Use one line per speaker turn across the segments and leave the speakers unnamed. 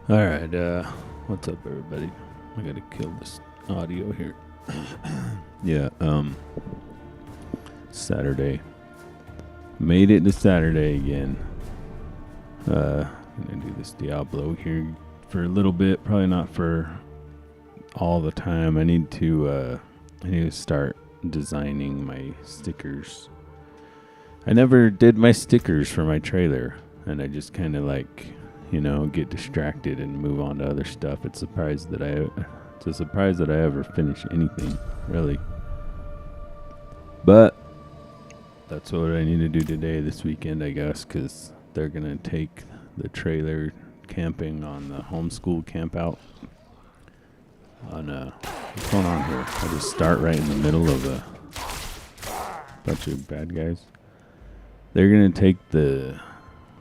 Alright, what's up everybody? I gotta kill this audio here. Yeah, Saturday. Made it to Saturday again. Gonna do this Diablo here for a little bit, probably not for all the time. I need to start designing my stickers. I never did my stickers for my trailer, and I just kind of get distracted and move on to other stuff. It's a surprise that I ever finish anything, really. But that's what I need to do today, this weekend, I guess, because they're gonna take the trailer camping on the homeschool camp out. What's going on here? I just start right in the middle of a bunch of bad guys. They're gonna take the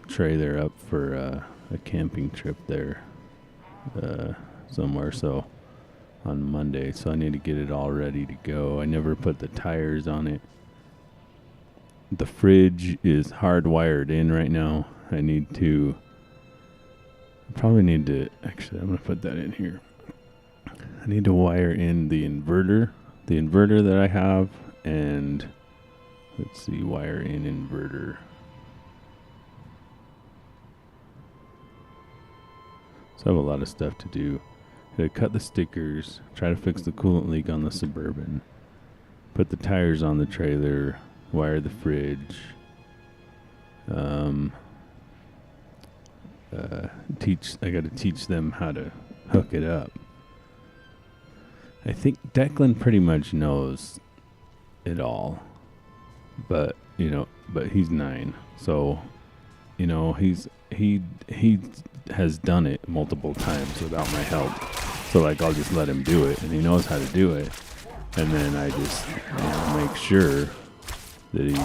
trailer up for a camping trip there somewhere, so on Monday, so I need to get it all ready to go. I never put the tires on it. The fridge is hardwired in right now. Actually, I'm gonna put that in here. I need to wire in the inverter that I have, and let's see, wire in inverter. So I have a lot of stuff to do. Gotta cut the stickers, try to fix the coolant leak on the Suburban, put the tires on the trailer, wire the fridge, I gotta teach them how to hook it up. I think Declan pretty much knows it all, but he's 9, so he has done it multiple times without my help. So I'll just let him do it, and he knows how to do it. And then I just make sure that he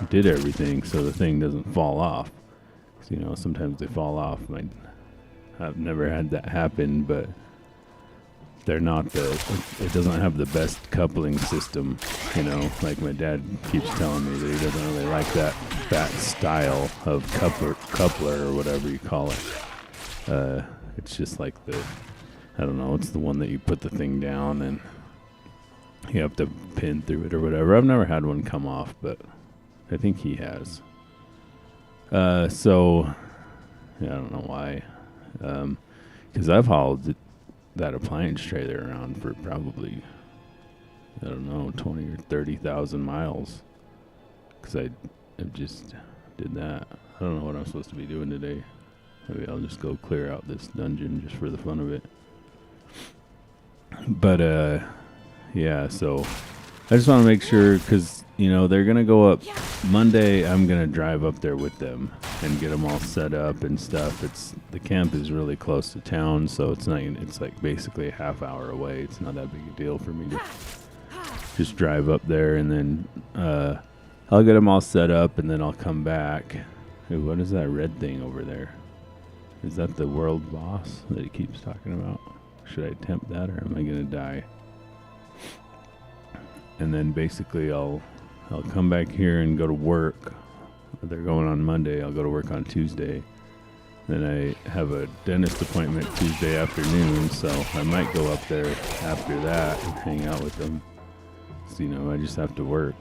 did everything so the thing doesn't fall off. 'Cause, sometimes they fall off. I've never had that happen, but it doesn't have the best coupling system. Like my dad keeps telling me that he doesn't really like that style of coupler or whatever you call it. It's just like it's the one that you put the thing down and you have to pin through it or whatever. I've never had one come off, but I think he has. I don't know why. Because I've hauled that appliance trailer around for probably, 20 or 30,000 miles. Because I just did that. I don't know what I'm supposed to be doing today. Maybe I'll just go clear out this dungeon just for the fun of it. But, so I just want to make sure, because, they're going to go up Monday. I'm going to drive up there with them and get them all set up and stuff. The camp is really close to town, so it's like basically a half hour away. It's not that big a deal for me to just drive up there, and then I'll get them all set up, and then I'll come back. Hey, what is that red thing over there? Is that the world boss that he keeps talking about? Should I attempt that, or am I going to die? And then basically I'll come back here and go to work. They're going on Monday. I'll go to work on Tuesday. Then I have a dentist appointment Tuesday afternoon, so I might go up there after that and hang out with them. So, I just have to work.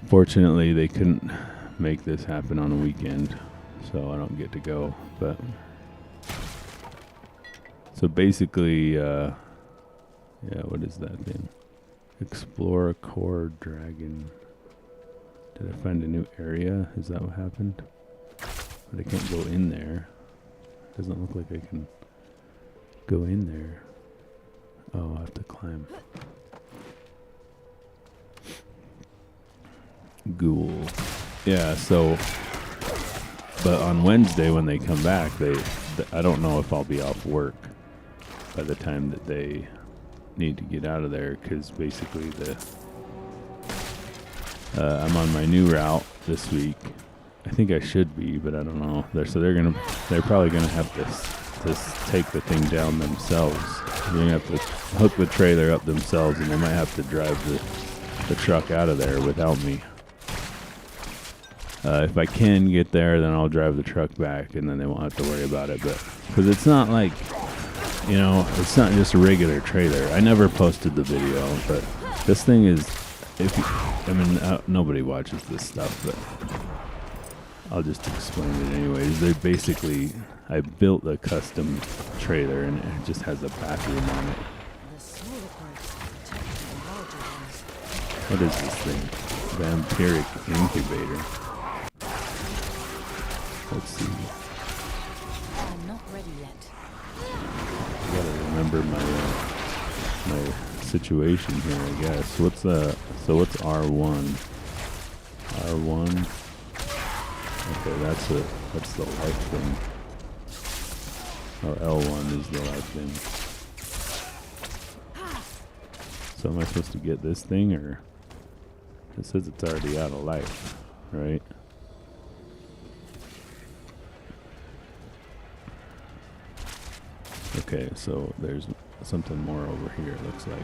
Fortunately, they couldn't make this happen on a weekend, so I don't get to go. But so basically, what is that thing? Explore a core dragon. Did I find a new area? Is that what happened? But I can't go in there. Doesn't look like I can go in there. Oh, I have to climb. Ghoul. Yeah, but on Wednesday when they come back, I don't know if I'll be off work by the time that they need to get out of there, because basically I'm on my new route this week. I think I should be, but I don't know. They're probably gonna have to take the thing down themselves. They're gonna have to hook the trailer up themselves, and they might have to drive the truck out of there without me. If I can get there, then I'll drive the truck back, and then they won't have to worry about it. But because it's not like, it's not just a regular trailer. I never posted the video, but this thing is, nobody watches this stuff, but I'll just explain it anyways. They're basically, I built a custom trailer, and it just has a bathroom on it. What is this thing? Vampiric incubator. Let's see.
I'm not ready yet.
I gotta remember my situation here, I guess. So what's R1? R1. Okay, that's the life thing. Or L1 is the life thing. So am I supposed to get this thing, or it says it's already out of life, right? Okay, so there's something more over here, it looks like.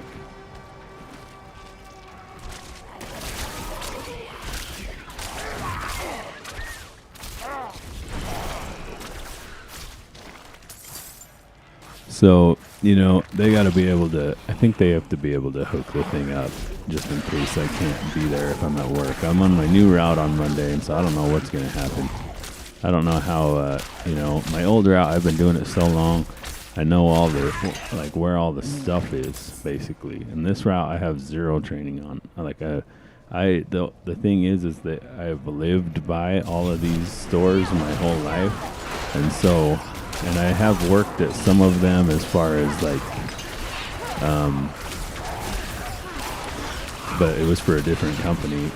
So, they gotta be able to, I think they have to be able to hook the thing up, just in case I can't be there if I'm at work. I'm on my new route on Monday, and so I don't know what's gonna happen. I don't know how, my old route, I've been doing it so long, I know all the, where all the stuff is, basically. And this route, I have zero training on. The thing is that I've lived by all of these stores my whole life. And so, and I have worked at some of them as far as but it was for a different company.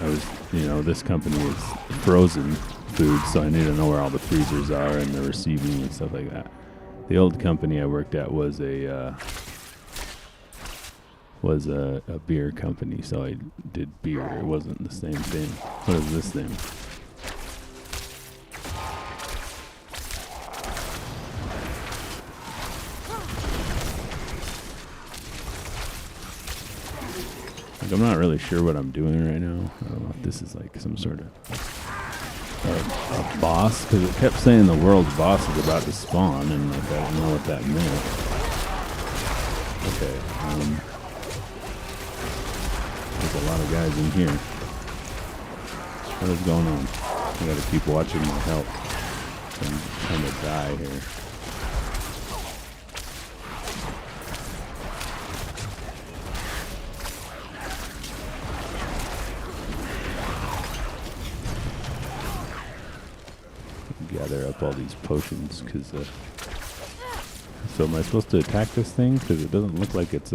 This company is frozen food, so I need to know where all the freezers are and the receiving and stuff like that. The old company I worked at was a beer company, so I did beer. It wasn't the same thing. What is this thing? I'm not really sure what I'm doing right now. I don't know if this is some sort of a boss, because it kept saying the world's boss is about to spawn, and I don't know what that meant. Okay, there's a lot of guys in here. What is going on? I gotta keep watching my health. I'm trying to die here. Gather up all these potions, because so am I supposed to attack this thing? Because it doesn't look like it's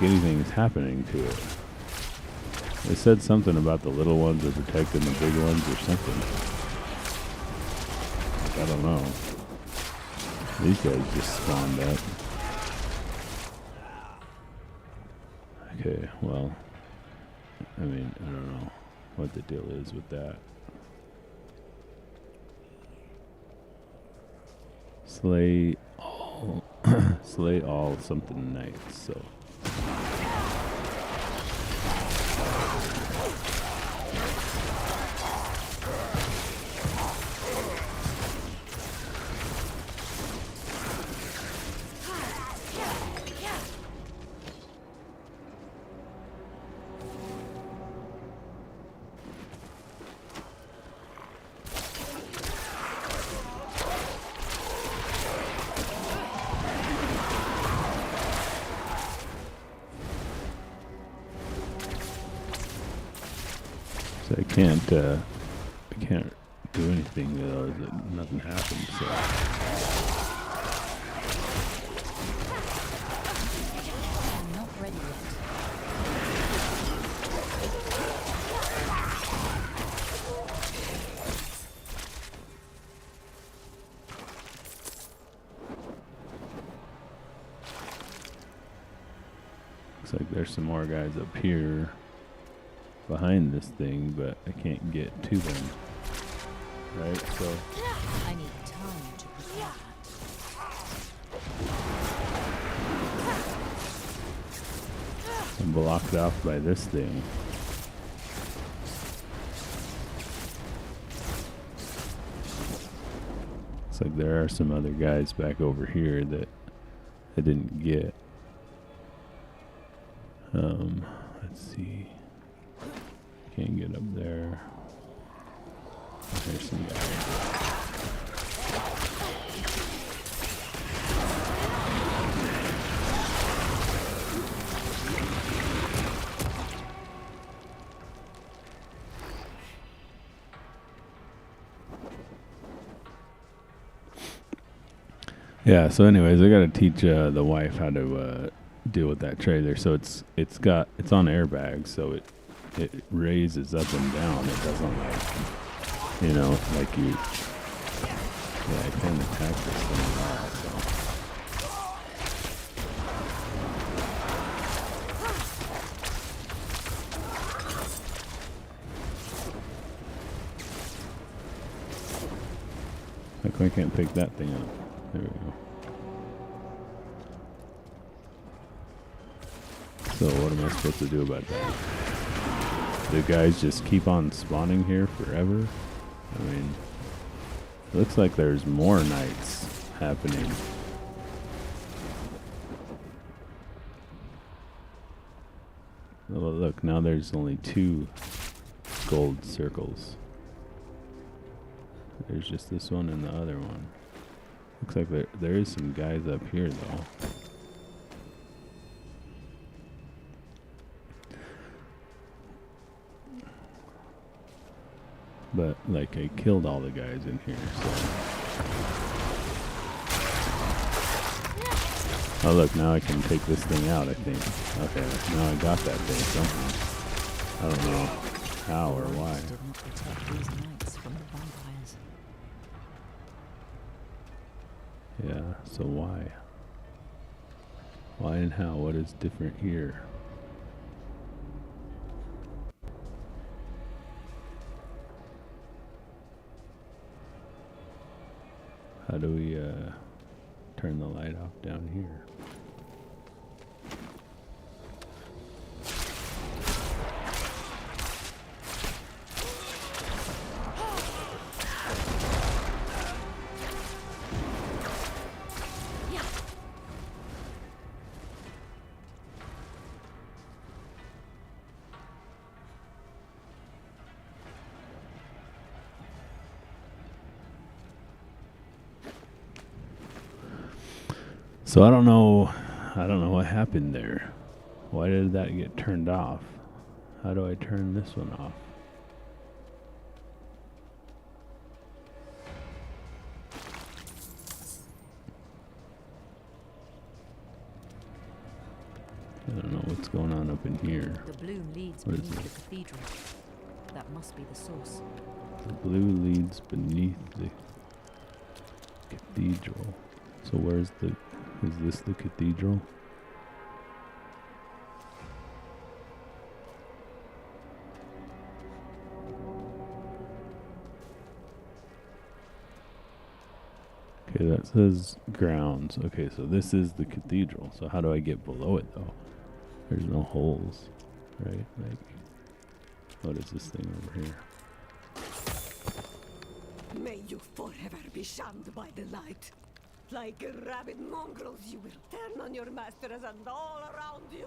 anything's happening to it. They said something about the little ones are protecting the big ones or something. I don't know. These guys just spawned up. Okay, well, I don't know what the deal is with that. Slay all something knights, so. I can't do anything, nothing happens, so.
I'm not ready yet.
Looks like there's some more guys up here behind this thing, but I can't get to them. Right, so
I need time to prepare.
I'm blocked off by this thing. like there are some other guys back over here that I didn't get. Let's see. Can't get up there. There's some guys. Yeah, so anyways, I gotta teach the wife how to deal with that trailer. So it's on airbags, so it raises up and down. It doesn't like you. Yeah, I can't attack this thing at all. So like I can't pick that thing up. There we go. So what am I supposed to do about that? Do guys just keep on spawning here forever? I mean, it looks like there's more nights happening. Oh, look, now there's only 2 gold circles. There's just this one and the other one. Looks like there is some guys up here though. But like I killed all the guys in here, so. Oh look, now I can take this thing out, I think. Okay, now I got that thing somehow. I don't know how or why.
Didn't protect these knights from the vampires.
Yeah, so why? Why and how? What is different here? How do we turn the light off down here? So I don't know what happened there. Why did that get turned off? How do I turn this one off? I don't know what's going on up in here.
The blue leads
What is
beneath the
this?
cathedral. That must be the source.
The blue leads beneath the cathedral. So is this the cathedral? Okay, that says grounds. Okay, so this is the cathedral. So how do I get below it though? There's no holes, right? Like, what is this thing over here?
May you forever be shunned by the light. Like rabid mongrels, you will turn on your masters and all around you.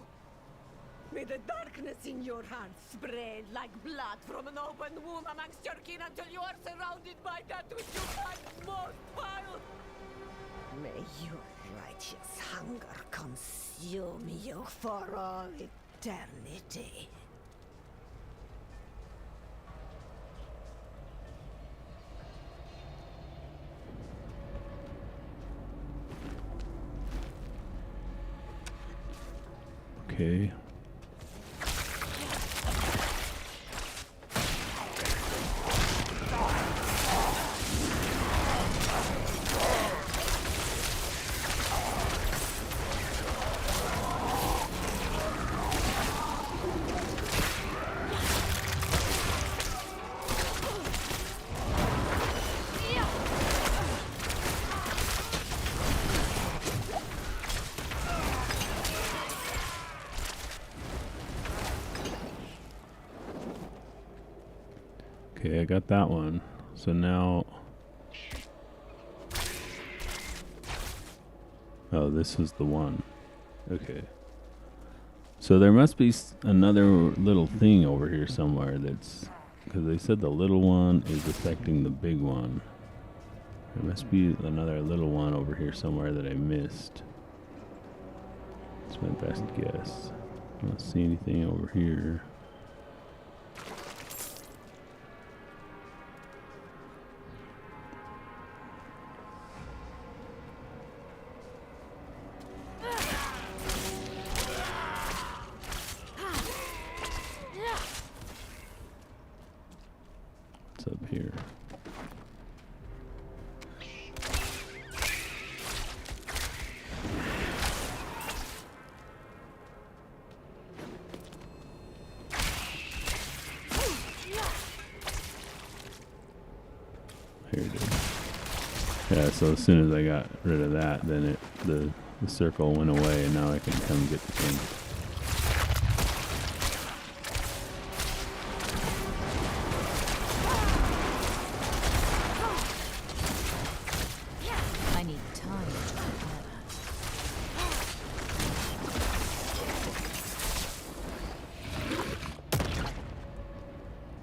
May the darkness in your heart spread like blood from an open womb amongst your kin until you are surrounded by that which you find most vile. May your righteous hunger consume you for all eternity.
Okay. Okay, I got that one. So now Oh, this is the one. Okay. So there must be another little thing over here somewhere that's... Because they said the little one is affecting the big one. There must be another little one over here somewhere that I missed. That's my best guess. I don't see anything over here. What's up here? Here it is. Yeah, so as soon as I got rid of that, then the circle went away, and now I can come get the thing.
I need time to prepare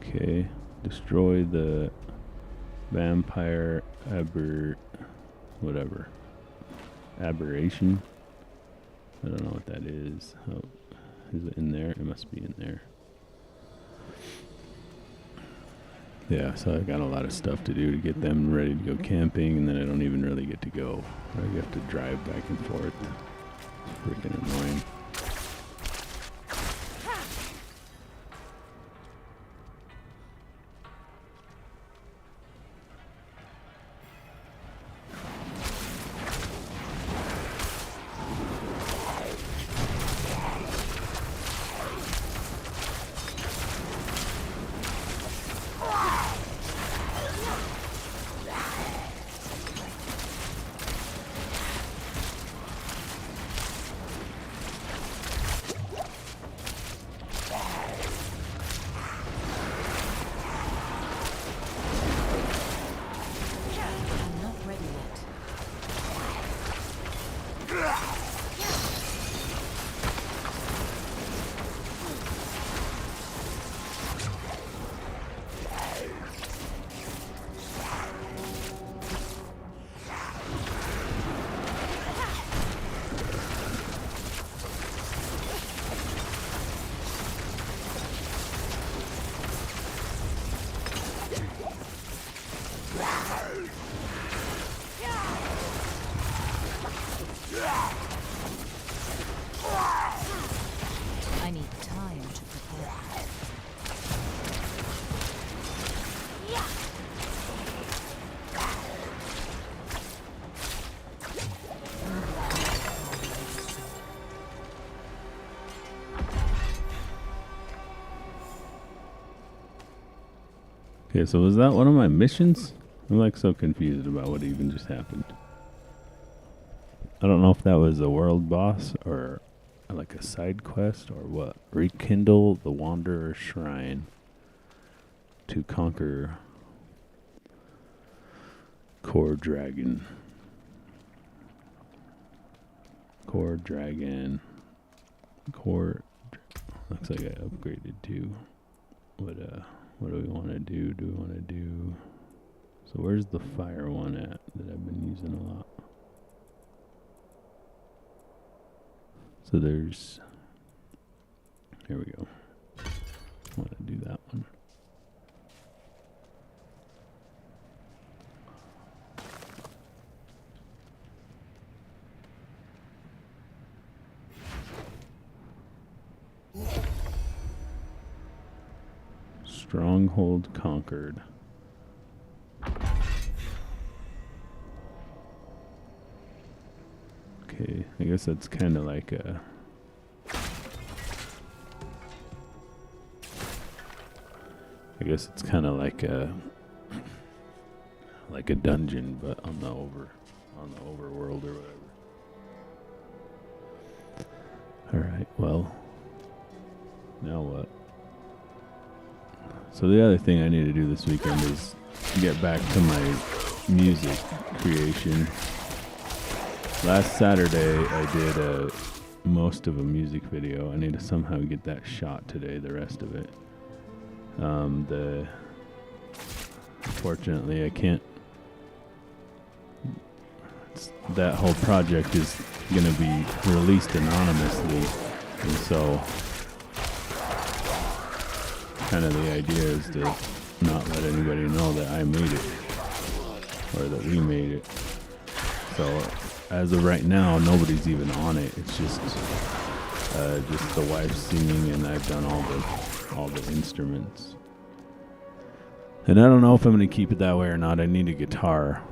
that.
Okay, destroy the vampire aberration. I don't know what that is. Oh, is it in there? It must be in there. Yeah, so I got a lot of stuff to do to get them ready to go camping, and then I don't even really get to go. I have to drive back and forth. It's freaking annoying.
I'm not ready yet. I need time to prepare.
Okay, so was that one of my missions? I'm like so confused about what even just happened. I don't know if that was a world boss or like a side quest or what. Rekindle the Wanderer Shrine to conquer Core Dragon. Core Dragon. Looks like I upgraded too. What do we want to do? So where's the fire one at that I've been using a lot? So there's, here we go. I want to do that one. Stronghold conquered. Okay, I guess that's kind of like a... I guess it's kind of like a dungeon, but on the overworld or whatever. All right, well, now what? So the other thing I need to do this weekend is get back to my music creation. Last Saturday, I did most of a music video. I need to somehow get that shot today. The rest of it. Unfortunately, I can't. That whole project is going to be released anonymously, and so kind of the idea is to not let anybody know that I made it or that we made it. So as of right now, nobody's even on it. It's just the wife singing, and I've done all the instruments. And I don't know if I'm going to keep it that way or not. I need a guitar.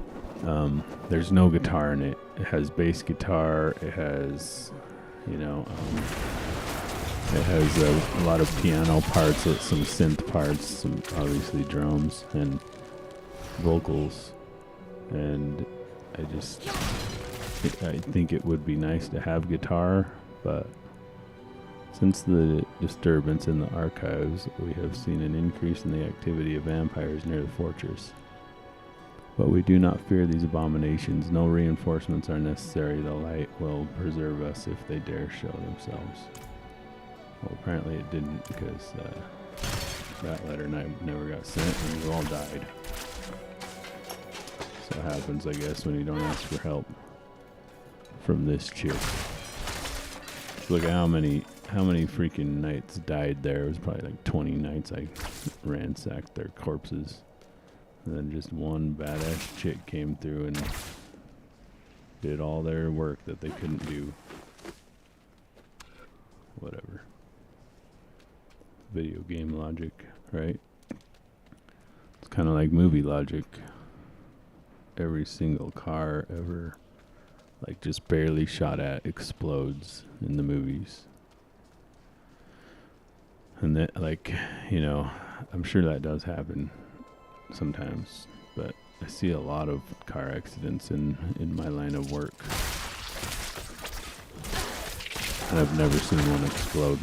There's no guitar in it. It has bass guitar. It has, it has a lot of piano parts, some synth parts, some obviously drums and vocals. And I think it would be nice to have guitar, but since the disturbance in the archives, we have seen an increase in the activity of vampires near the fortress. But we do not fear these abominations. No reinforcements are necessary. The light will preserve us if they dare show themselves. Well, apparently it didn't, because that letter never got sent, and we all died. So it happens, I guess, when you don't ask for help from this chick. Look at how many freaking knights died there. It was probably like 20 knights. I ransacked their corpses. And then just one badass chick came through and did all their work that they couldn't do. Whatever. Video game logic, right? It's kind of like movie logic. Every single car ever, like, just barely shot at explodes in the movies. And that, like, I'm sure that does happen sometimes, but I see a lot of car accidents in my line of work, and I've never seen one explode.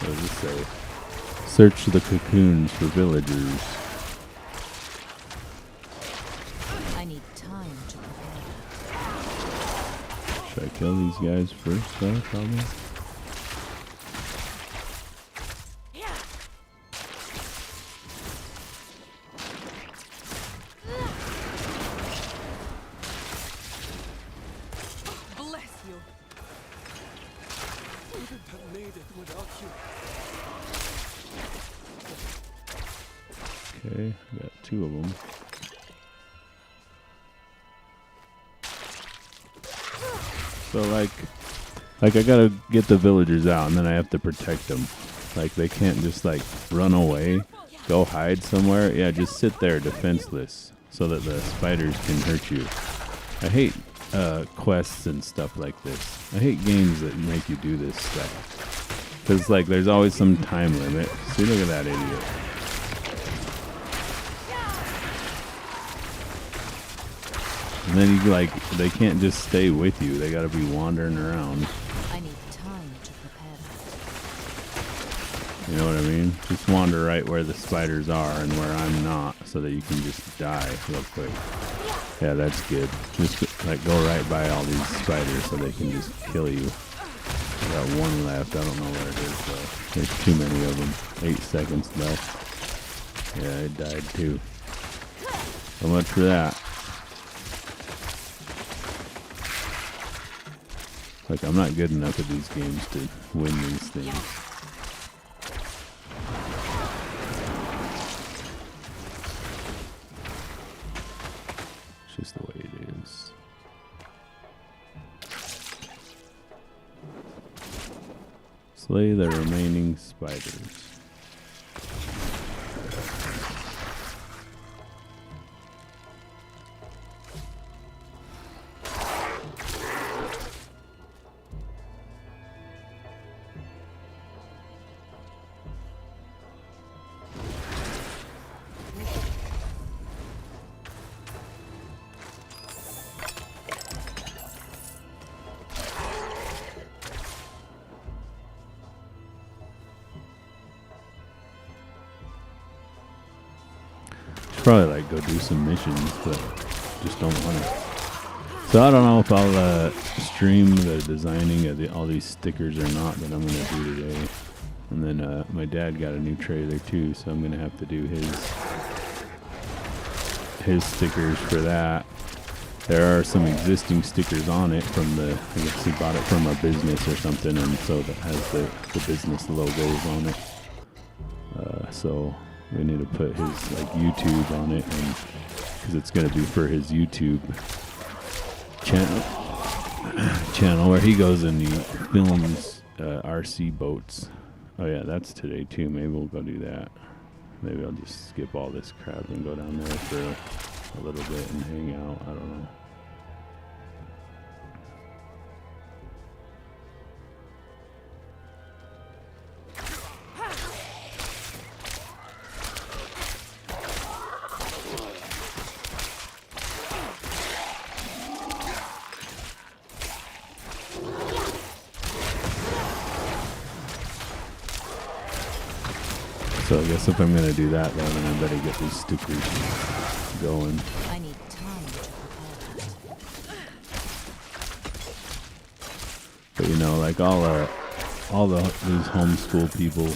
What does it say? Search the cocoons for villagers.
I need time to prepare.
Should I kill these guys first, though, probably? Okay, got two of them. So like I gotta get the villagers out, and then I have to protect them. Like, they can't just like run away, go hide somewhere. Yeah, just sit there defenseless so that the spiders can hurt you. I hate quests and stuff like this. I hate games that make you do this stuff. Because, like, there's always some time limit. See, look at that idiot. And then they can't just stay with you. They gotta be wandering around.
I need time to prepare that.
You know what I mean? Just wander right where the spiders are and where I'm not, so that you can just die real quick. Yeah, that's good. Just like go right by all these spiders so they can just kill you. I got one left. I don't know where it is though. There's too many of them. 8 seconds left. Yeah, it died too. So much for that. Like, I'm not good enough at these games to win these things. It's just the way it is. Slay the remaining spiders. probably like go do some missions, but just don't want to. So I don't know if I'll stream the designing of all these stickers or not that I'm going to do today. And then my dad got a new trailer too, so I'm going to have to do his stickers for that. There are some existing stickers on it from I guess he bought it from a business or something, and so that has the business logos on it. So we need to put his like YouTube on it, and because it's going to be for his YouTube channel where he goes and he films RC boats. Oh yeah, that's today too. Maybe we'll go do that. Maybe I'll just skip all this crap and go down there for a little bit and hang out. I don't know. So I guess if I'm going to do that, then I better get these stickers going.
I need time to prepare that.
But you know, like all these homeschool people,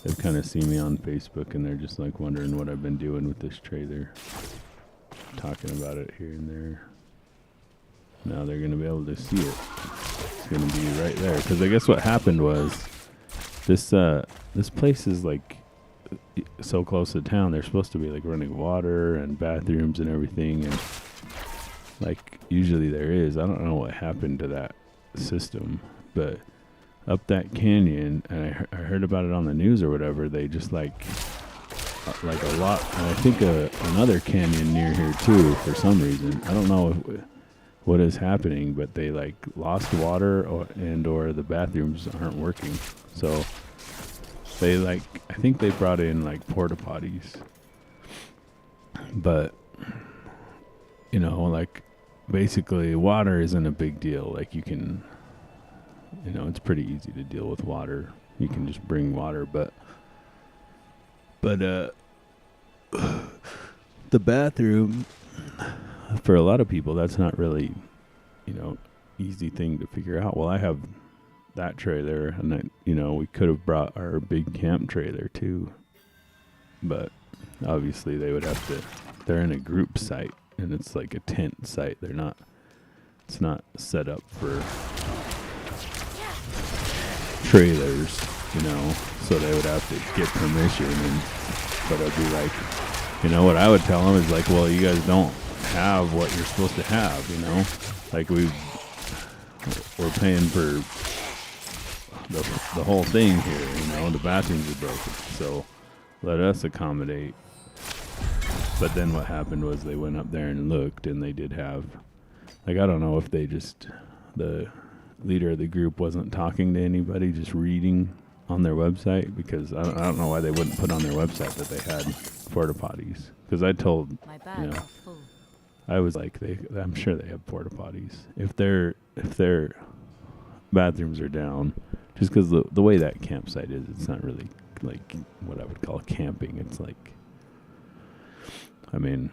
they've kind of seen me on Facebook and they're just like wondering what I've been doing with this trailer. Talking about it here and there. Now they're going to be able to see it. It's going to be right there. Because I guess what happened was this place is like so close to town. They're supposed to be like running water and bathrooms and everything, and like usually there is. I don't know what happened to that system, but up that canyon, and I heard about it on the news or whatever. They just like a lot, and I think another canyon near here too for some reason. I don't know what is happening, but they like lost water or the bathrooms aren't working. So they I think they brought in like porta potties, but you know, like basically water isn't a big deal. Like you can, you know, it's pretty easy to deal with water. You can just bring water, but the bathroom for a lot of people, that's not really, you know, easy thing to figure out. Well, I have that trailer, and we could have brought our big camp trailer too, but obviously they would have to. They're in a group site, and it's like a tent site. It's not set up for trailers, you know. So they would have to get permission, but I'd be like, you know, what I would tell them is like, well, you guys don't have what you're supposed to have, you know. Like we're paying for the whole thing here, you know. The bathrooms are broken, so let us accommodate. But then what happened was they went up there and looked, and they did have, like, I don't know if they just, the leader of the group wasn't talking to anybody, just reading on their website, because I don't know why they wouldn't put on their website that they had porta potties. Because I told,
My bag
you know,
is full.
I was like, I'm sure they have porta potties. If their bathrooms are down, just because the way that campsite is, it's not really like what I would call camping. It's like, I mean,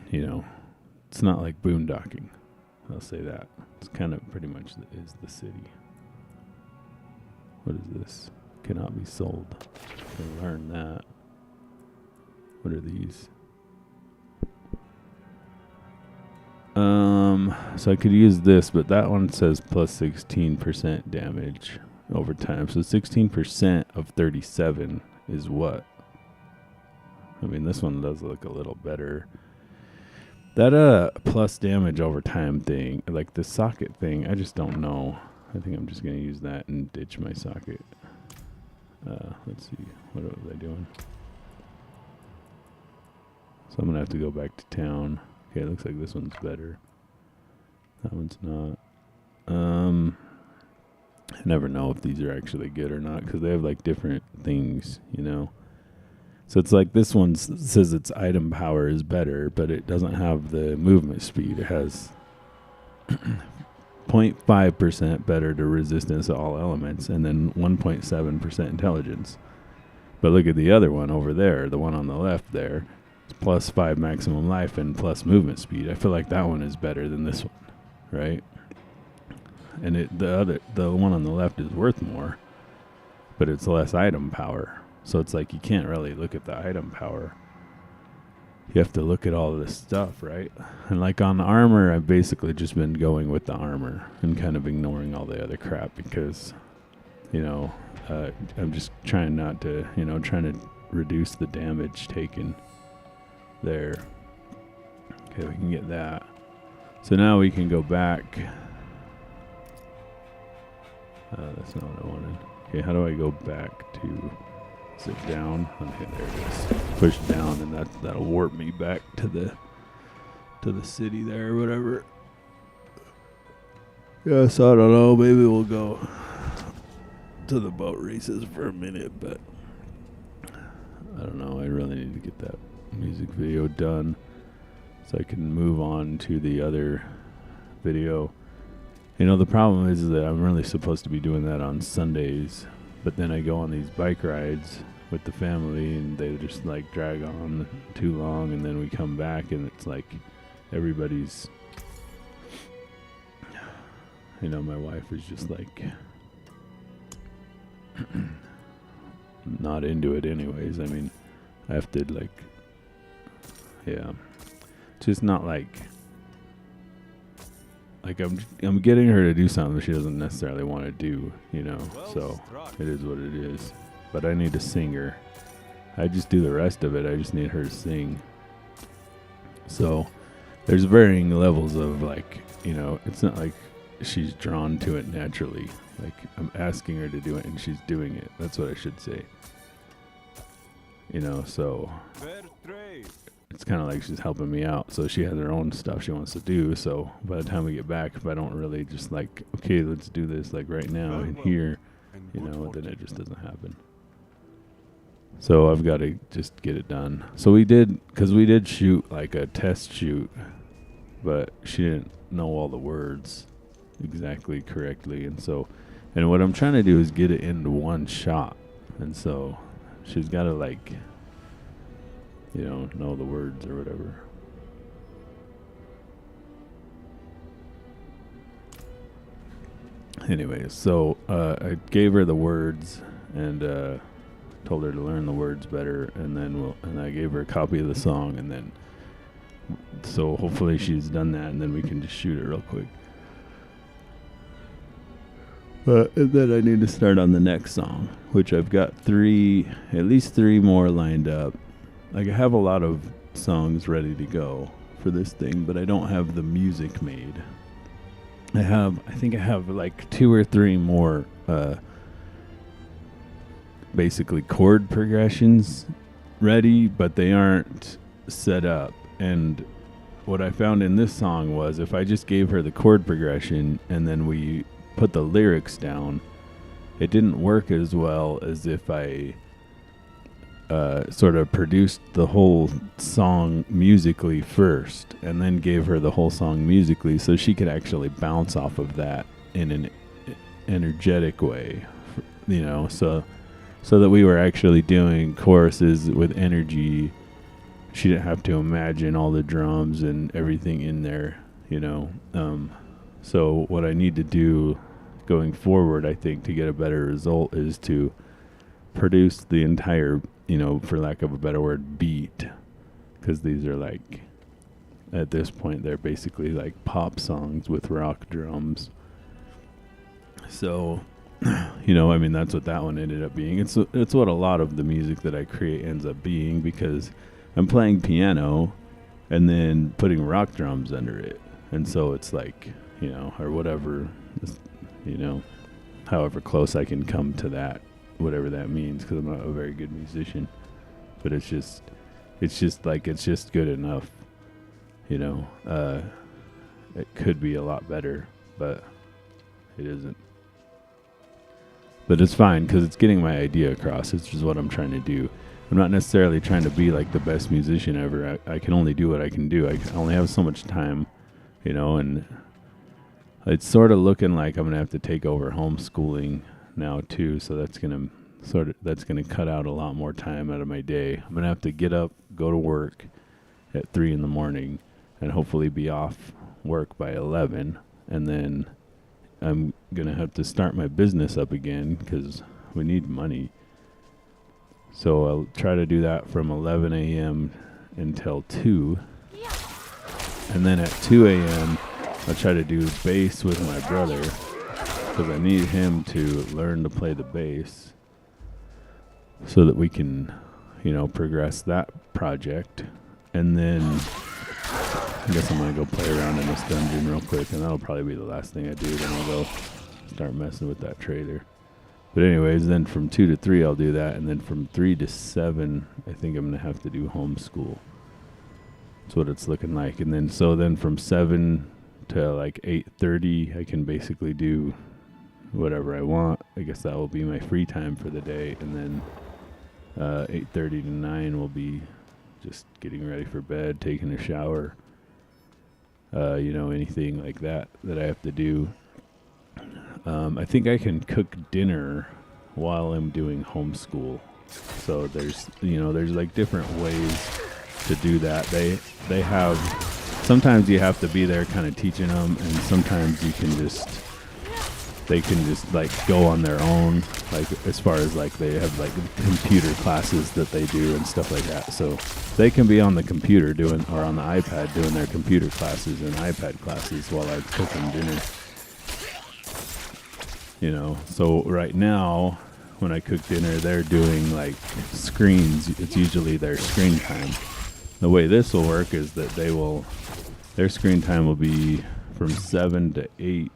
you know, it's not like boondocking. I'll say that. It's kind of pretty much is the city. What is this? Cannot be sold. I learned that. What are these? So I could use this, but that one says plus 16% damage over time. So 16% of 37 is what? I mean, this one does look a little better. That plus damage over time thing, like the socket thing, I just don't know. I think I'm just going to use that and ditch my socket. Let's see. What was I doing? So I'm going to have to go back to town. Okay, it looks like this one's better. That one's not. I never know if these are actually good or not, because they have like different things, you know. So it's like this one says its item power is better, but it doesn't have the movement speed. It has 0.5% better to resistance to all elements, and then 1.7% intelligence. But look at the other one over there, the one on the left there. It's +5 maximum life and plus movement speed. I feel like that one is better than this one, right? And the one on the left is worth more, but it's less item power. So it's like you can't really look at the item power. You have to look at all of this stuff, right? And like on the armor, I've basically just been going with the armor and kind of ignoring all the other crap because, I'm just trying not to, trying to reduce the damage taken there. Okay, we can get that. So now we can go back. That's not what I wanted. Okay, how do I go back to... Is it down? Okay, there it is. Push down, and that'll warp me back to the city there or whatever. Yeah, so I don't know. Maybe we'll go to the boat races for a minute, but I don't know. I really need to get that music video done so I can move on to the other video. The problem is that I'm really supposed to be doing that on Sundays. But then I go on these bike rides with the family and they just like drag on too long, and then we come back and it's like everybody's, my wife is just like not into it anyways. I mean, I have to just not like I'm getting her to do something she doesn't necessarily want to do, so it is what it is. But I need to sing her. I just do the rest of it. I just need her to sing. So there's varying levels of it's not like she's drawn to it naturally. Like I'm asking her to do it and she's doing it. That's what I should say. So it's kind of like she's helping me out. So she has her own stuff she wants to do. So by the time we get back, if I don't really just okay, let's do this right now and here, then it just doesn't happen. So I've got to just get it done. So we did shoot a test shoot, but she didn't know all the words exactly correctly. And what I'm trying to do is get it into one shot. And so she's got to know the words or whatever. Anyways, so I gave her the words and told her to learn the words better, and I gave her a copy of the song, and then so hopefully she's done that, and then we can just shoot it real quick. And then I need to start on the next song, which I've got at least three more lined up. I have a lot of songs ready to go for this thing, but I don't have the music made. I think I have 2 or 3 more basically chord progressions ready, but they aren't set up. And what I found in this song was if I just gave her the chord progression and then we put the lyrics down, it didn't work as well as if I sort of produced the whole song musically first and then gave her the whole song musically so she could actually bounce off of that in an energetic way, so that we were actually doing choruses with energy. She didn't have to imagine all the drums and everything in there, so what I need to do going forward, I think, to get a better result is to produce the entire, for lack of a better word, beat, because these are at this point they're basically pop songs with rock drums. So that's what that one ended up being. It's what a lot of the music that I create ends up being, because I'm playing piano and then putting rock drums under it, and so it's or whatever, however close I can come to that, whatever that means, because I'm not a very good musician, but it's just good enough, it could be a lot better, but it isn't. But it's fine, because it's getting my idea across. It's just what I'm trying to do. I'm not necessarily trying to be the best musician ever. I can only do what I can do. I only have so much time, and it's sort of looking like I'm going to have to take over homeschooling now too. So that's going to that's going to cut out a lot more time out of my day. I'm going to have to get up, go to work at 3 in the morning, and hopefully be off work by 11. And then I'm going to have to start my business up again because we need money. So I'll try to do that from 11 a.m. until 2. And then at 2 a.m., I'll try to do bass with my brother because I need him to learn to play the bass so that we can, progress that project. And then I guess I'm going to go play around in this dungeon real quick, and that'll probably be the last thing I do. Then I'll go start messing with that trader. But anyways, then from 2 to 3, I'll do that. And then from 3 to 7, I think I'm going to have to do homeschool. That's what it's looking like. And then from 7 to like 8:30, I can basically do whatever I want. I guess that will be my free time for the day. And then 8:30 to 9 will be just getting ready for bed, taking a shower, anything like that I have to do. I think I can cook dinner while I'm doing homeschool. So there's like different ways to do that. They have, sometimes you have to be there kind of teaching them, and sometimes they can just like go on their own, like as far as like they have like computer classes that they do and stuff like that. So they can be on the computer or on the iPad doing their computer classes and iPad classes while I cook them dinner. So right now when I cook dinner, they're doing like screens. It's usually their screen time. The way this will work is that their screen time will be from 7 to 8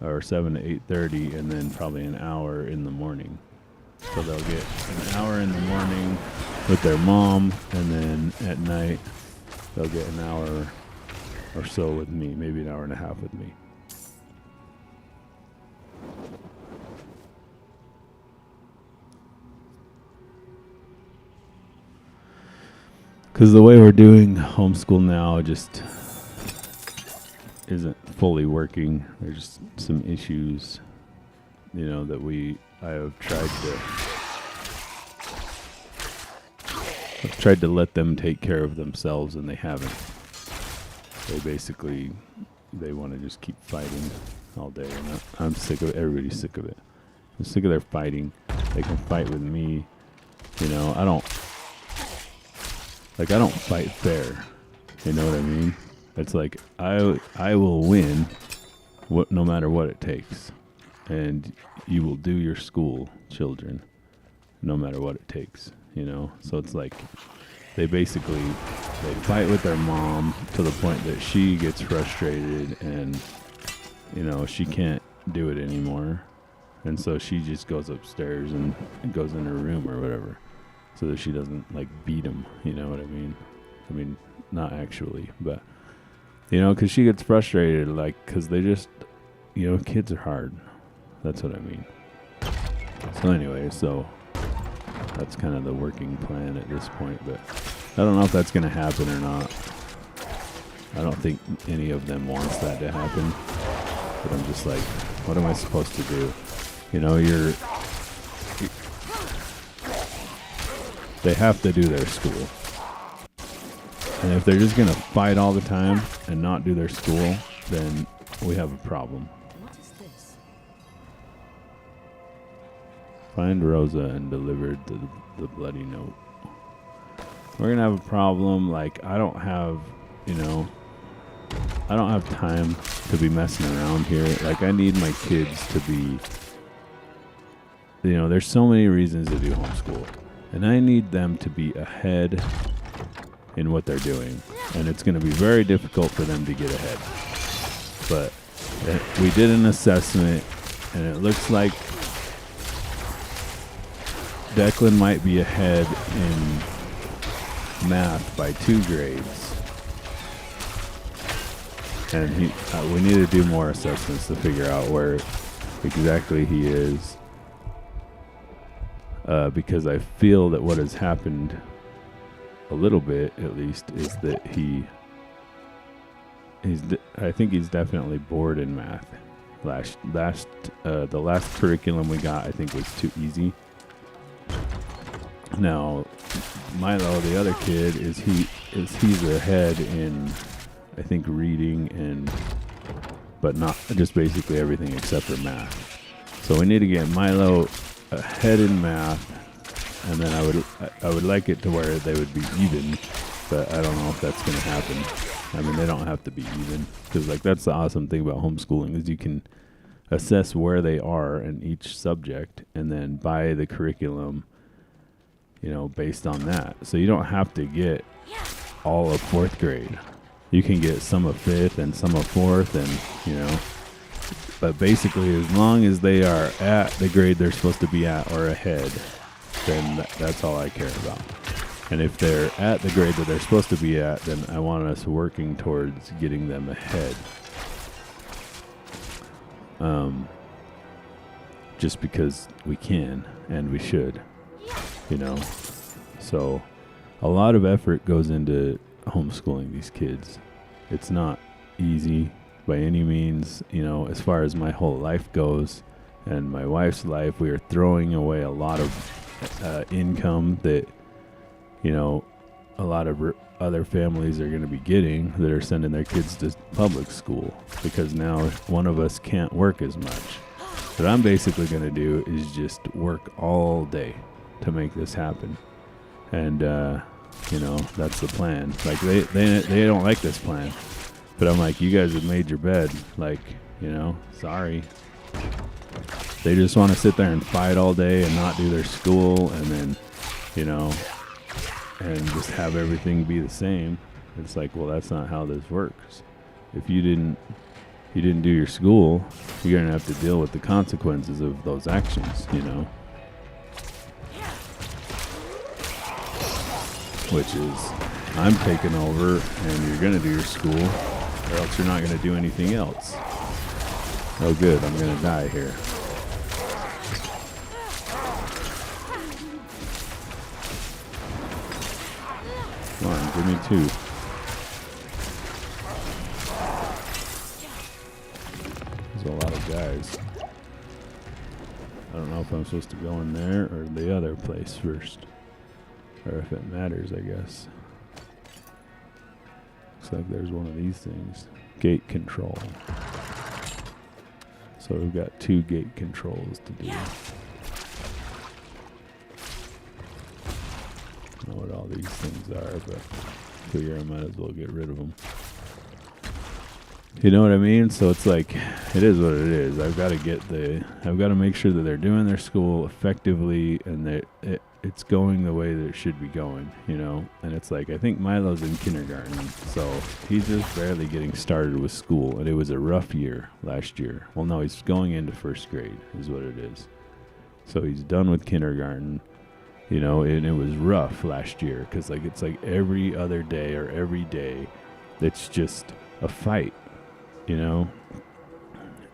or 7 to 8:30, and then probably an hour in the morning. So they'll get an hour in the morning with their mom, and then at night they'll get an hour or so with me, maybe an hour and a half with me. Because the way we're doing homeschool now just isn't fully working. There's just some issues, that I have tried to let them take care of themselves, and they haven't. They want to just keep fighting all day, and I'm sick of it. Everybody's sick of it. I'm sick of their fighting. They can fight with me. I don't fight fair. You know what I mean? It's like I will win no matter what it takes. And you will do your school, children, no matter what it takes, So it's like they fight with their mom to the point that she gets frustrated and, she can't do it anymore. And so she just goes upstairs and goes in her room or whatever so that she doesn't, beat them, you know what I mean? I mean, not actually, but, because she gets frustrated, because they just, kids are hard. That's what I mean. So anyway, that's kind of the working plan at this point, but I don't know if that's going to happen or not. I don't think any of them wants that to happen, but I'm just like, what am I supposed to do? They have to do their school. And if they're just going to fight all the time and not do their school, then we have a problem.
What is this?
Find Rosa and deliver the bloody note. We're going to have a problem. I don't have time to be messing around here. I need my kids to be, there's so many reasons to do homeschool. And I need them to be ahead in what they're doing. And it's going to be very difficult for them to get ahead. But we did an assessment, and it looks like Declan might be ahead in math by 2 grades. And we need to do more assessments to figure out where exactly he is. Because I feel that what has happened a little bit, at least, is that I think he's definitely bored in math. The last curriculum we got, I think, was too easy. Now, Milo, the other kid, he's ahead in, I think, reading but not just basically everything except for math. So we need to get Milo ahead in math, and then I would like it to where they would be even, but I don't know if that's going to happen. I mean, they don't have to be even, because like that's the awesome thing about homeschooling is you can assess where they are in each subject, and then buy the curriculum, based on that. So you don't have to get all of 4th grade. You can get some of 5th and some of 4th, and but basically as long as they are at the grade they're supposed to be at or ahead, then that's all I care about. And if they're at the grade that they're supposed to be at, then I want us working towards getting them ahead. Just because we can and we should, So a lot of effort goes into homeschooling these kids. It's not easy by any means, as far as my whole life goes and my wife's life. We are throwing away a lot of income that, a lot of other families are going to be getting that are sending their kids to public school because now one of us can't work as much. What I'm basically going to do is just work all day to make this happen. And, that's the plan. Like they don't like this plan, but I'm like, you guys have made your bed. Like, sorry. They just want to sit there and fight all day and not do their school. And then, and just have everything be the same. It's like, well, that's not how this works. If you didn't do your school, you're going to have to deal with the consequences of those actions, Which is, I'm taking over and you're going to do your school or else you're not going to do anything else. Oh good, I'm going to die here. Come on, give me 2. There's a lot of guys. I don't know if I'm supposed to go in there or the other place first. Or if it matters, I guess. Looks like there's one of these things. Gate control. So we've got 2 gate controls to do. I don't know what all these things are, but I figure I might as well get rid of them. You know what I mean? So it's like, it is what it is. I've got to make sure that they're doing their school effectively and that it's going the way that it should be going, And it's like, I think Milo's in kindergarten, so he's just barely getting started with school, and it was a rough year last year. Well, no, he's going into 1st grade is what it is. So he's done with kindergarten, and it was rough last year because it's like every other day or every day, it's just a fight.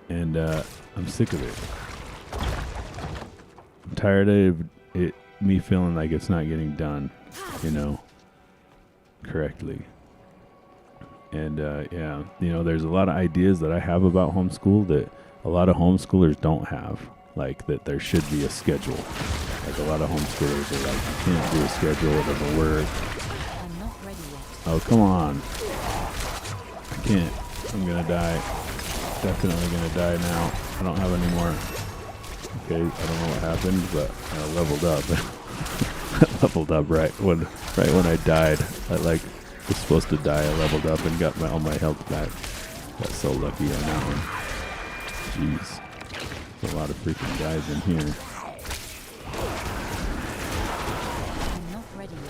And I'm sick of it. I'm tired of it, me feeling like it's not getting done, correctly. And there's a lot of ideas that I have about homeschool that a lot of homeschoolers don't have, like that there should be a schedule. Like a lot of homeschoolers are like, you can't do a schedule, it doesn't work.
I'm not ready yet.
Oh, come on. I can't. I'm going to die. Definitely going to die now. I don't have any more. Okay, I don't know what happened, but I leveled up. I leveled up right when I died. I was supposed to die. I leveled up and got all my health back. Got so lucky on that one. Jeez. There's a lot of freaking guys in here.
I'm not ready yet.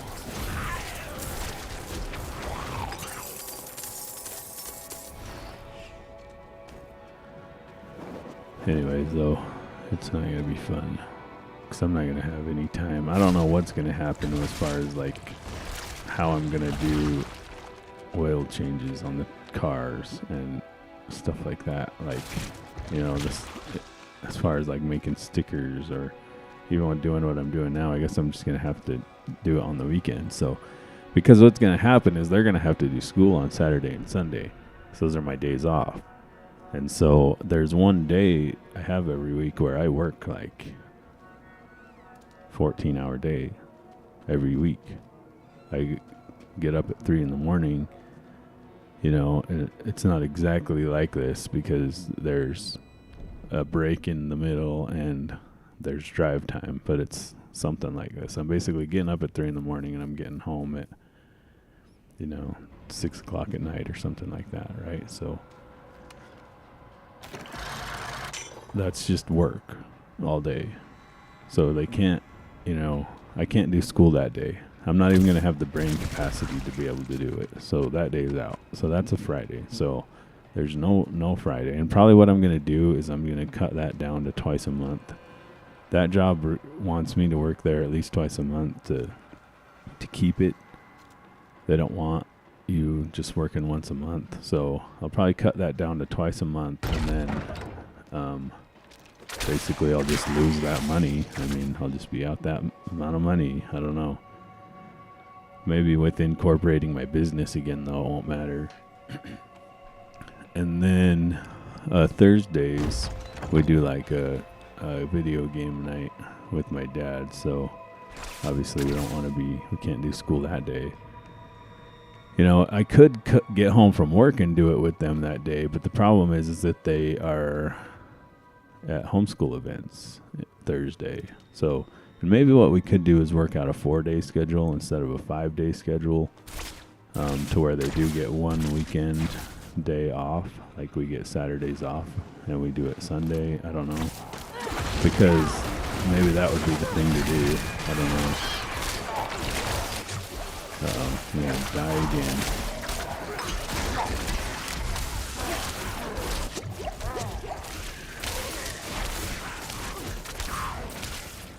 Anyways, though, it's not going to be fun. Because I'm not going to have any time. I don't know what's going to happen as far as, how I'm going to do oil changes on the cars and stuff like that. As far as, making stickers or even doing what I'm doing now, I guess I'm just going to have to do it on the weekend. So, because what's going to happen is they're going to have to do school on Saturday and Sunday. So those are my days off. And so there's one day I have every week where I work like 14-hour day every week. I get up at 3 in the morning, you know, and it's not exactly like this because there's a break in the middle and there's drive time, but it's something like this. I'm basically getting up at 3 in the morning and I'm getting home at, 6 o'clock at night or something like that, right? So that's just work all day. So they can't, I can't do school that day. I'm not even going to have the brain capacity to be able to do it. So that day's out. So that's a Friday. So there's no Friday. And probably what I'm going to do is I'm going to cut that down to twice a month. That job wants me to work there at least twice a month to keep it. They don't want you just working once a month. So I'll probably cut that down to twice a month, and then basically I'll just lose that money. I mean, I'll just be out that amount of money. I don't know. Maybe with incorporating my business again, though, it won't matter. And then Thursdays, we do like a video game night with my dad. So obviously we can't do school that day. I could get home from work and do it with them that day, but the problem is that they are at homeschool events Thursday. So maybe what we could do is work out a 4-day schedule instead of a 5-day schedule, to where they do get one weekend day off, like we get Saturdays off and we do it Sunday. I don't know, because maybe that would be the thing to do. I don't know. I'm gonna die again.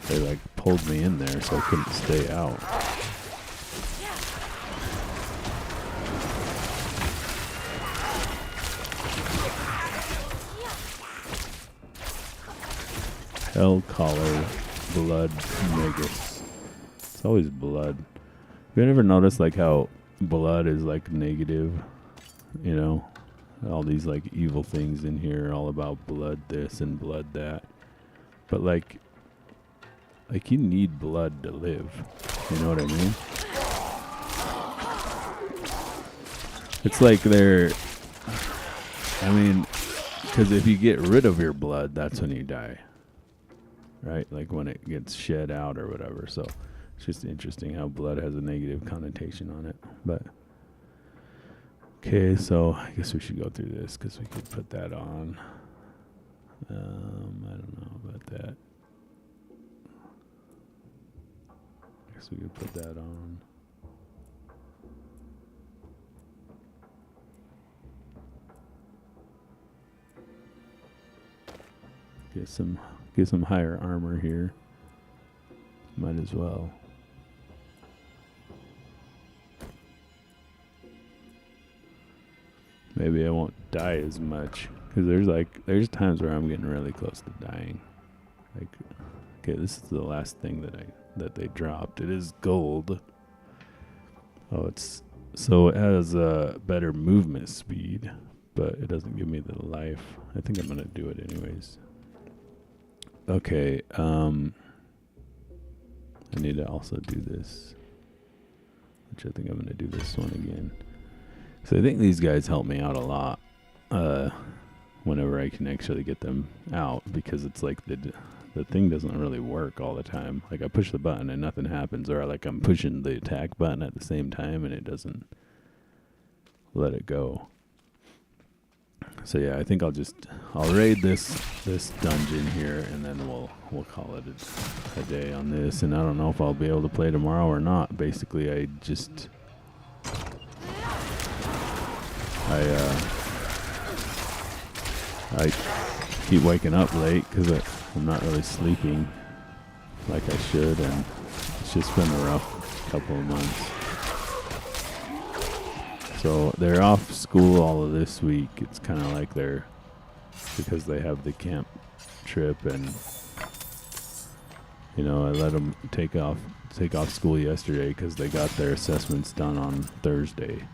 They like pulled me in there so I couldn't stay out. Hell collar blood negus. It's always blood. Have you ever noticed like how blood is like negative? All these like evil things in here, all about blood this and blood that. But like you need blood to live. You know what I mean? It's like because if you get rid of your blood, that's when you die. Right? Like when it gets shed out or whatever. So it's just interesting how blood has a negative connotation on it. But okay, so I guess we should go through this because we could put that on. I don't know about that. I guess we could put that on. Get some higher armor here. Might as well. Maybe I won't die as much, because there's times where I'm getting really close to dying. Like, okay, this is the last thing that they dropped. It is gold. Oh, it has a better movement speed, but it doesn't give me the life. I think I'm gonna do it anyways. Okay, I need to also do this, which I think I'm going to do this one again. So I think these guys help me out a lot whenever I can actually get them out, because it's like the thing doesn't really work all the time. Like I push the button and nothing happens, or like I'm pushing the attack button at the same time and it doesn't let it go. So yeah, I think I'll raid this dungeon here, and then we'll call it a day on this. And I don't know if I'll be able to play tomorrow or not. Basically, I keep waking up late because I'm not really sleeping like I should, and it's just been a rough couple of months. So they're off school all of this week. It's kind of like because they have the camp trip, and I let them take off school yesterday because they got their assessments done on Thursday.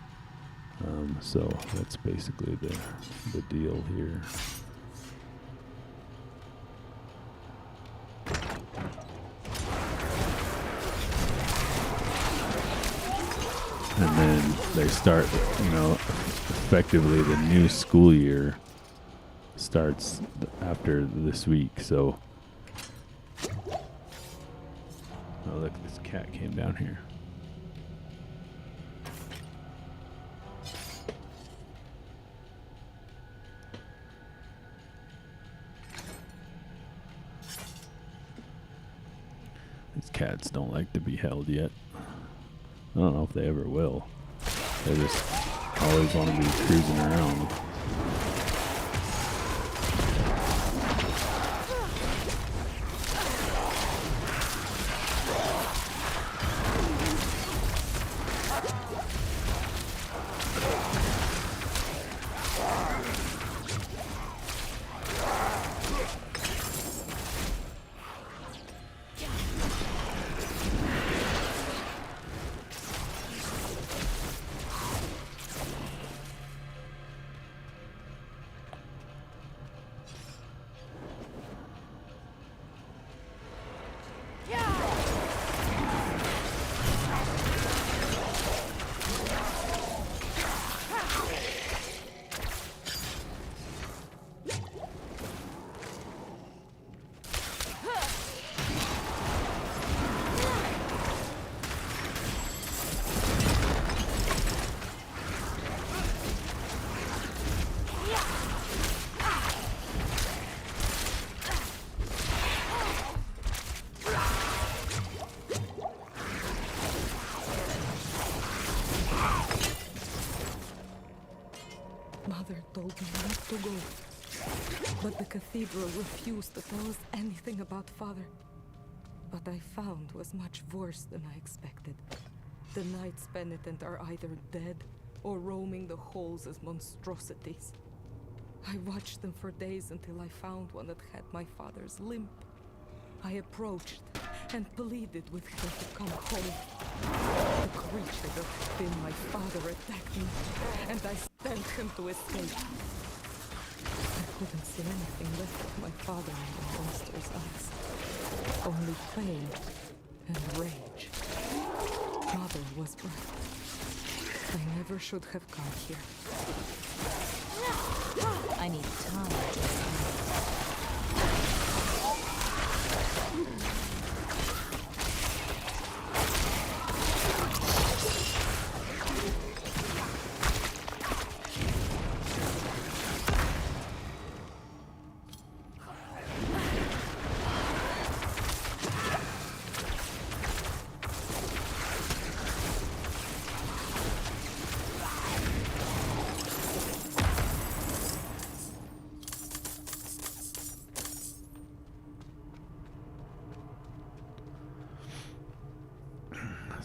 So that's basically the deal here. And then they start, effectively the new school year starts after this week. So, oh look, this cat came down here. These cats don't like to be held yet. I don't know if they ever will. They just always want to be cruising around.
Mother told me not to go, but the cathedral refused to tell us anything about Father. What I found was much worse than I expected. The Knights Penitent are either dead or roaming the halls as monstrosities. I watched them for days until I found one that had my father's limp. I approached and pleaded with him to come home. The creature that had been my father attacked me, and I sent him to escape. I couldn't see anything left of my father in the monster's eyes. Only pain and rage. Mother was right. I never should have come here.
I need time to decide.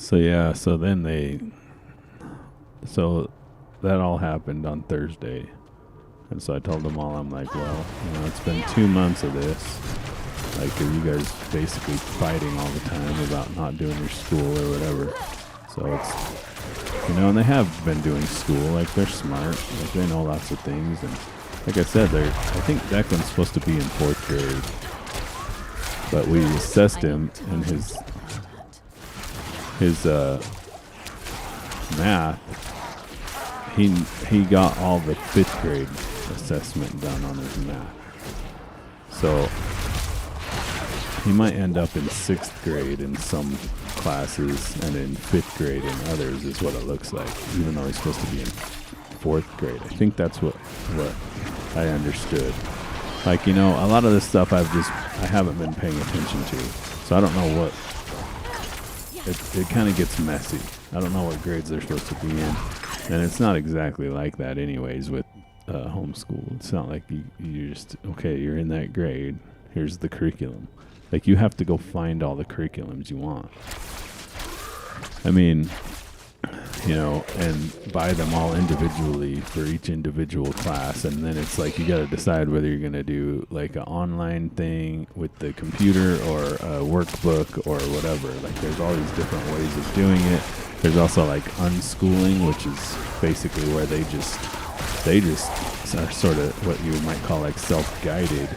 So yeah, so that all happened on Thursday. And so I told them all, I'm like, well, it's been 2 months of this. Like, are you guys basically fighting all the time about not doing your school or whatever? So it's, and they have been doing school. Like, they're smart. Like, they know lots of things. And like I said, I think Declan's supposed to be in 4th grade. But we assessed him in his math. He got all the 5th grade assessment done on his math. So he might end up in 6th grade in some classes and in 5th grade in others is what it looks like, even though he's supposed to be in 4th grade. I think that's what I understood. Like, a lot of this stuff I haven't been paying attention to. So I don't know what, it kind of gets messy. I don't know what grades they're supposed to be in. And it's not exactly like that anyways with homeschool. It's not like you just, okay, you're in that grade. Here's the curriculum. Like, you have to go find all the curriculums you want. I mean, and buy them all individually for each individual class. And then it's like you got to decide whether you're going to do like an online thing with the computer or a workbook or whatever. Like, there's all these different ways of doing it. There's also like unschooling, which is basically where they just are sort of what you might call like self-guided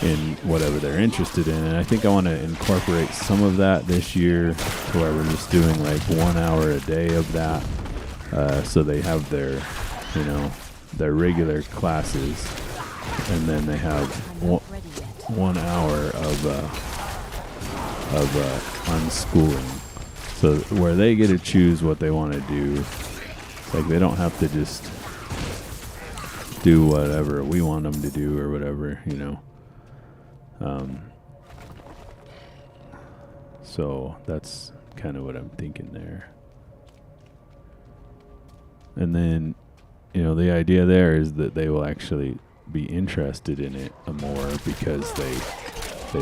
in whatever they're interested in. And I think I want to incorporate some of that this year, where we're just doing like 1 hour a day of that. So they have their, you know, their regular classes, and then they have
I'm not ready yet.
1 hour of unschooling. So where they get to choose what they want to do. Like they don't have to just do whatever we want them to do or whatever, you know. So that's kind of what I'm thinking there. And then, you know, the idea there is that they will actually be interested in it more because they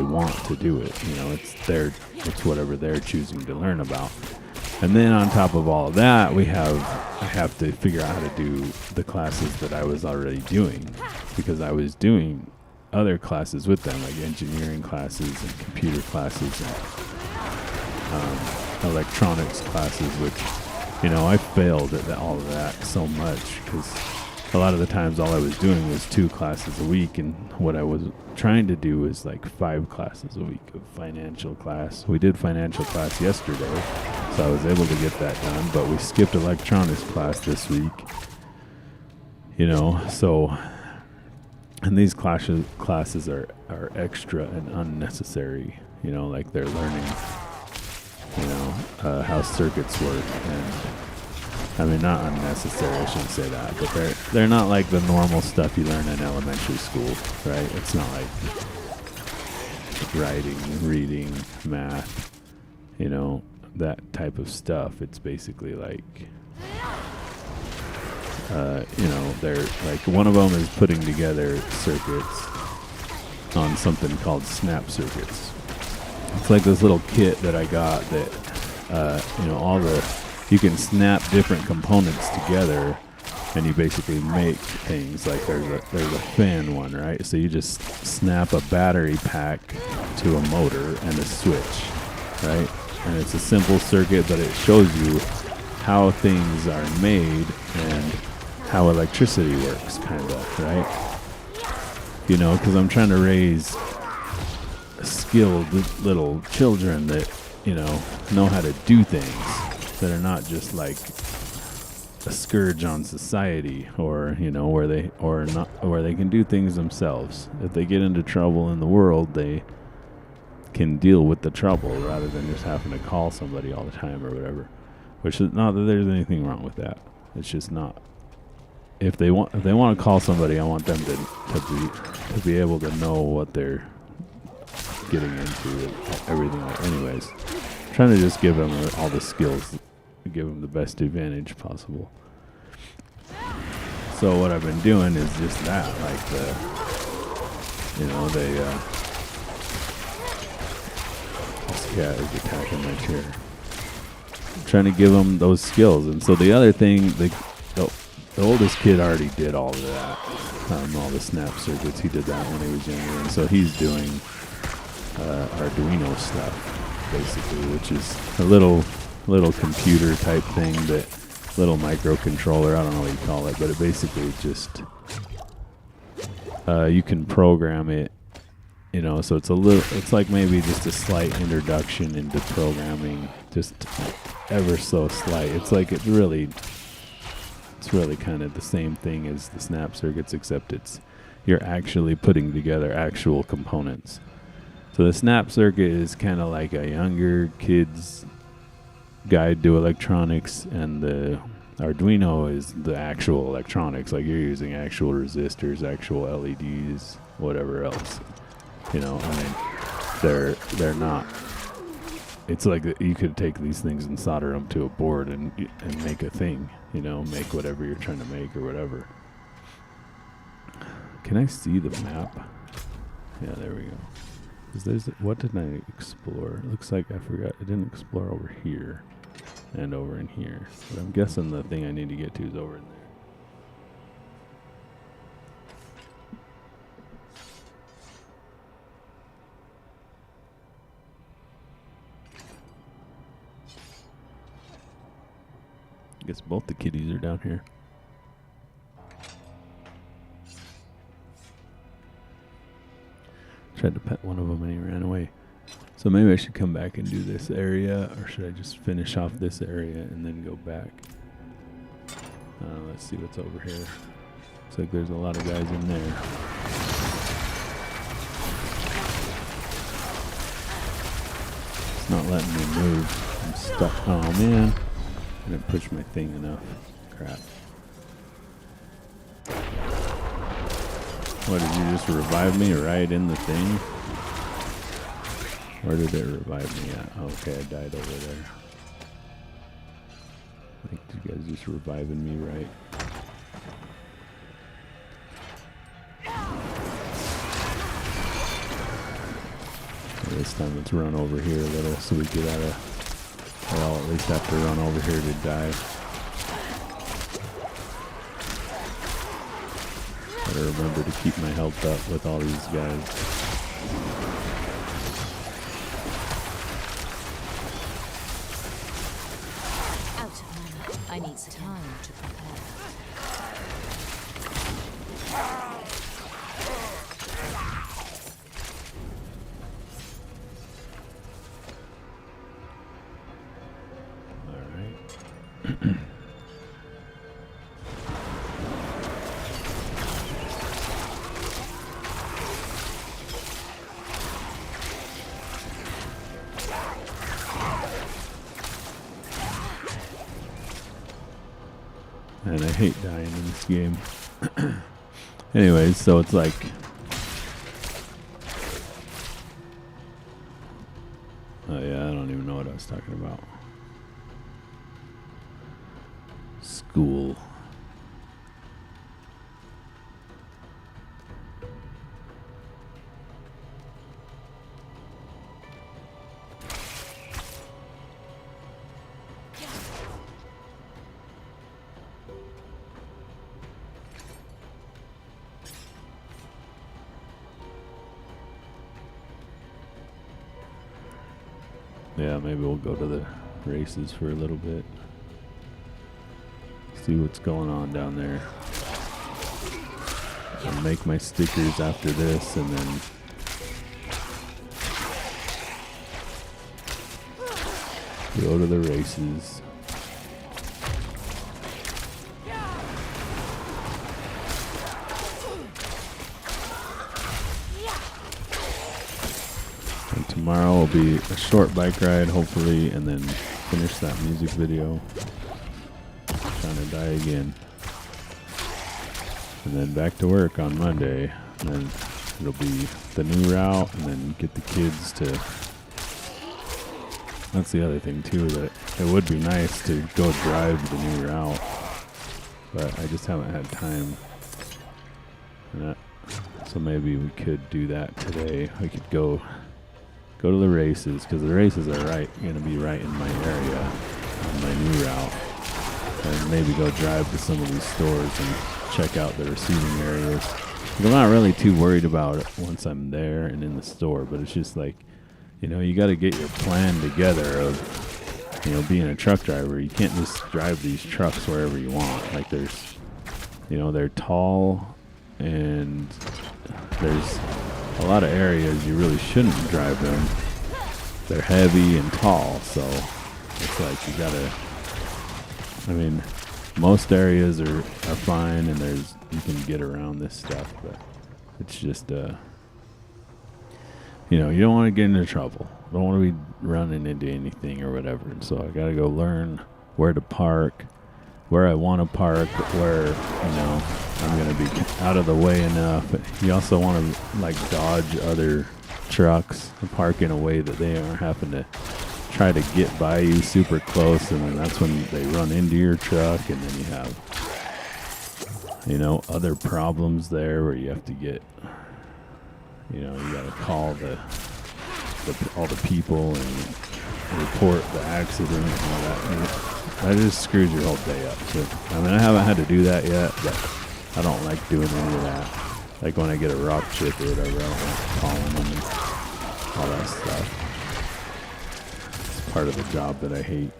want to do it. You know, it's whatever they're choosing to learn about. And then on top of all of that, I have to figure out how to do the classes that I was already doing, because I was doing other classes with them, like engineering classes and computer classes and electronics classes, which, you know, I failed at all of that so much because a lot of the times all I was doing was 2 classes a week, and what I was trying to do was like 5 classes a week of financial class. We did financial class yesterday, so I was able to get that done, but we skipped electronics class this week, you know. So, and these classes are extra and unnecessary, you know, like they're learning, you know, how circuits work. And I mean, not unnecessary, I shouldn't say that, but they're not like the normal stuff you learn in elementary school, right? It's not like writing, reading, math, you know, that type of stuff. It's basically like, you know, they're like, one of them is putting together circuits on something called snap circuits. It's like this little kit that I got that, you know, you can snap different components together, and you basically make things. Like there's a fan one, right? So you just snap a battery pack to a motor and a switch, right? And it's a simple circuit, but it shows you how things are made and how electricity works, kind of, right? You know, because I'm trying to raise skilled little children that, you know how to do things, that are not just like a scourge on society, or, you know, where they can do things themselves. If they get into trouble in the world, they can deal with the trouble rather than just having to call somebody all the time or whatever. Which is not that there's anything wrong with that. It's just not. If they want to call somebody, I want them to be able to know what they're getting into and everything. Anyways, trying to just give them all the skills, give them the best advantage possible. So what I've been doing is just that, like this cat is attacking my chair. I'm trying to give them those skills. And so the other thing, the oldest kid already did all of that, all the snap circuits. He did that when he was younger, and so he's doing Arduino stuff, basically, which is a little computer type thing, that little microcontroller, I don't know what you call it, but it basically just you can program it, you know. So it's like maybe just a slight introduction into programming, just ever so slight. It's like it's really kind of the same thing as the snap circuits, except you're actually putting together actual components. So the snap circuit is kind of like a younger kid's guide to electronics, and the Arduino is the actual electronics. Like, you're using actual resistors, actual LEDs, whatever else. You know, I mean, they're not. It's like you could take these things and solder them to a board and make a thing. You know, make whatever you're trying to make or whatever. Can I see the map? Yeah, there we go. What did I explore? It looks like I forgot. I didn't explore over here and over in here. But I'm guessing the thing I need to get to is over in there. I guess both the kitties are down here. Tried to pet one of them and he ran away. So maybe I should come back and do this area, or should I just finish off this area and then go back? Let's see what's over here. Looks like there's a lot of guys in there. It's not letting me move. I'm stuck. Oh man. I didn't push my thing enough. Crap. What, did you just revive me right in the thing? Where did it revive me at? Oh, okay, I died over there. I think you guys just reviving me right. This time let's run over here a little so we get out of... Well, at least have to run over here to die. Gotta remember to keep my health up with all these guys.
I need time to prepare.
All right. And I hate dying in this game. Anyways, so it's like... Oh yeah, I don't even know what I was talking about. School. Yeah, maybe we'll go to the races for a little bit. See what's going on down there. I'll make my stickers after this and then go to the races. And tomorrow will be a short bike ride, hopefully, and then finish that music video. Trying to die again. And then back to work on Monday. And then it'll be the new route, and then get the kids to... That's the other thing, too, that it would be nice to go drive the new route. But I just haven't had time. So maybe we could do that today. We could go to the races, because the races are going to be right in my area on my new route. And maybe go drive to some of these stores and check out the receiving areas. I'm not really too worried about it once I'm there and in the store, but it's just like, you know, you got to get your plan together of, you know, being a truck driver. You can't just drive these trucks wherever you want. Like there's, you know, they're tall and there's a lot of areas you really shouldn't drive them. They're heavy and tall, so it's like you got to, I mean, most areas are fine, and you can get around this stuff, but it's just, you know, you don't want to get into trouble. Don't want to be running into anything or whatever. And so I got to go learn where to park, where I want to park, where, you know, I'm going to be out of the way enough. But you also want to, like, dodge other trucks and park in a way that they aren't having to try to get by you super close, and then that's when they run into your truck, and then you have, you know, other problems there where you have to get, you know, you got to call all the people and report the accident and all that. And that just screws your whole day up. So, I mean, I haven't had to do that yet, but I don't like doing any of that. Like when I get a rock chip or whatever, I don't like calling them and all that stuff. Part of the job that I hate.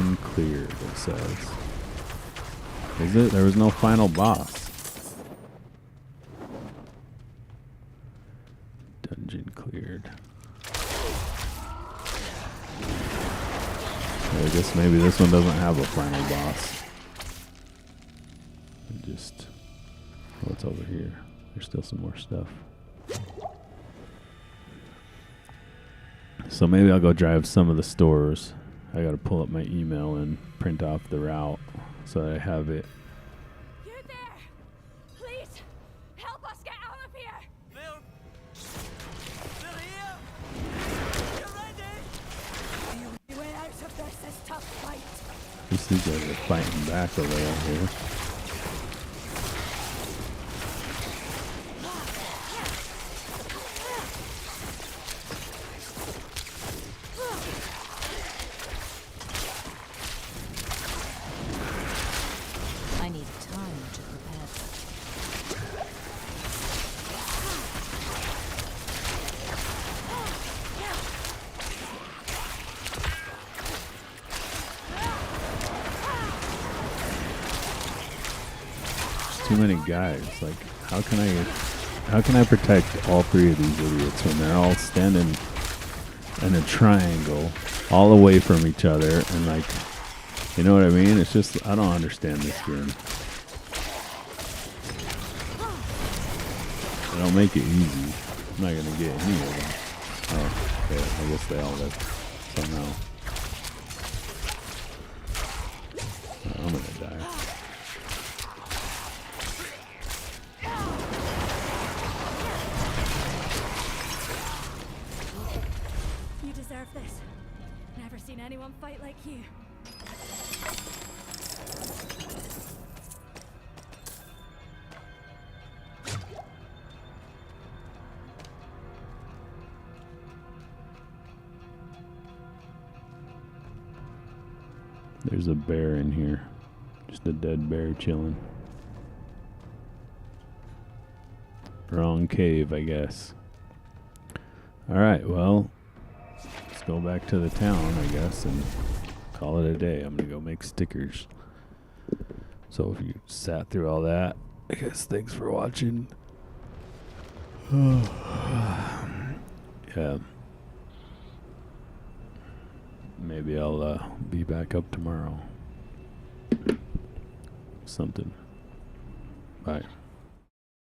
Dungeon cleared, it says. Is it? There was no final boss. Dungeon cleared. I guess maybe this one doesn't have a final boss. Just what's over here? There's still some more stuff. So maybe I'll go drive some of the stores. I gotta pull up my email and print off the route so that I have it.
You there! Please, help us get out of here!
Bill! Bill here! You ready?
The only way out of this is to fight.
These guys are fighting back over here.
I need time to prepare.
Too many guys. Like, how can I protect all three of these idiots when they're all standing in a triangle, all away from each other, and like, you know what I mean? It's just I don't understand this game. They don't make it easy. I'm not gonna get any of them. Oh, okay. I guess they all live somehow. I'm gonna die.
You deserve this. Never seen anyone fight like you.
There's a bear in here. Just a dead bear chilling. Wrong cave, I guess. Alright, well, let's go back to the town, I guess, and call it a day. I'm gonna go make stickers. So if you sat through all that, I guess thanks for watching. Yeah. Maybe I'll be back up tomorrow. Something. Bye.